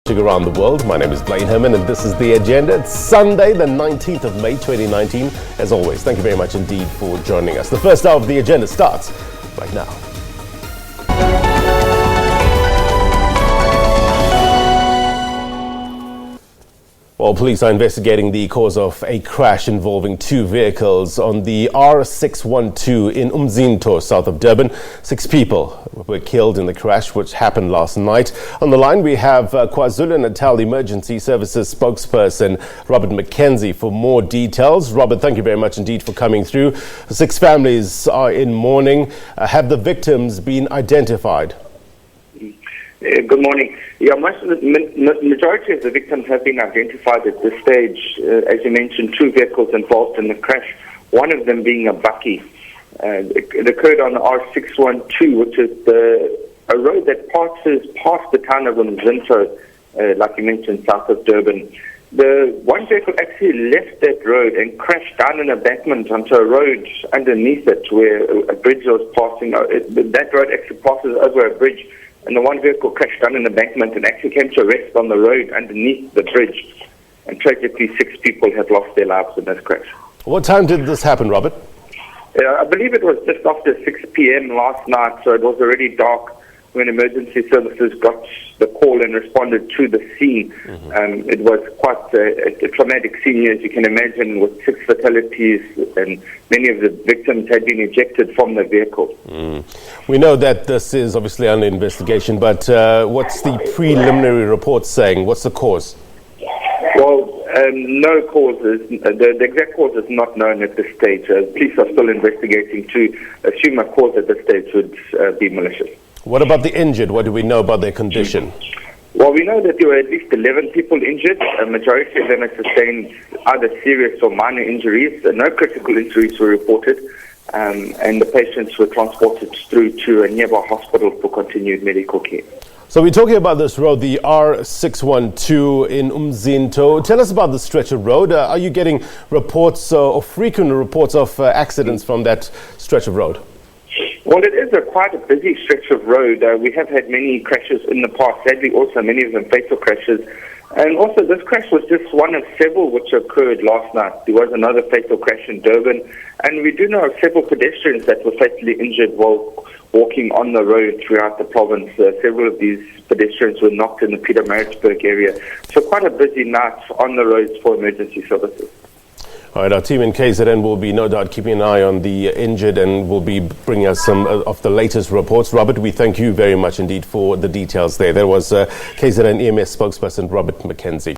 Around the world. My name is Blaine Herman and this is The Agenda. It's Sunday, the 19th of May, 2019. As always, thank you very much indeed for joining us. The first hour of The Agenda starts right now. Well, police are investigating the cause of a crash involving two vehicles on the R612 in Umzinto, south of Durban. 6 people were killed in the crash, which happened last night. On the line, we have KwaZulu-Natal Emergecy Services spokesperson Robert McKenzie for more details. Robert, thank you very much indeed for coming through. 6 families are in mourning. Have the victims been identified? Good morning. Yeah, majority of the victims have been identified at this stage. As you mentioned, 2 vehicles involved in the crash, one of them being a bakkie. It occurred on the R612, which is a road that passes past the town of Umzinto, like you mentioned, south of Durban. The one vehicle actually left that road and crashed down an embankment onto a road underneath it where a bridge was passing. That road actually passes over a bridge. And the one vehicle crashed down an embankment and actually came to rest on the road underneath the bridge. And tragically, 6 people have lost their lives in this crash. What time did this happen, Robert? I believe it was just after 6 p.m. last night, so it was already dark when emergency services got the call and responded to the scene. It was quite a traumatic scene, as you can imagine, with 6 fatalities, and many of the victims had been ejected from the vehicle. We know that this is obviously under investigation, but what's the preliminary report saying? What's the cause? Well, no causes. The exact cause is not known at this stage. Police are still investigating. To assume a cause at this stage would be malicious. What about the injured? What do we know about their condition? Well, we know that there were at least 11 people injured. A majority of them have sustained either serious or minor injuries. No critical injuries were reported, and the patients were transported through to a nearby hospital for continued medical care. So we're talking about this road, the R612 in Umzinto. Tell us about the stretch of road. Are you getting reports or frequent reports of accidents from that stretch of road? Well, it is quite a busy stretch of road. We have had many crashes in the past, sadly also many of them fatal crashes. And also this crash was just one of several which occurred last night. There was another fatal crash in Durban, and we do know of several pedestrians that were fatally injured while walking on the road throughout the province. Several of these pedestrians were knocked in the Pietermaritzburg area. So quite a busy night on the roads for emergency services. All right, our team in KZN will be no doubt keeping an eye on the injured and will be bringing us some of the latest reports. Robert, we thank you very much indeed for the details there. There was KZN EMS spokesperson Robert McKenzie.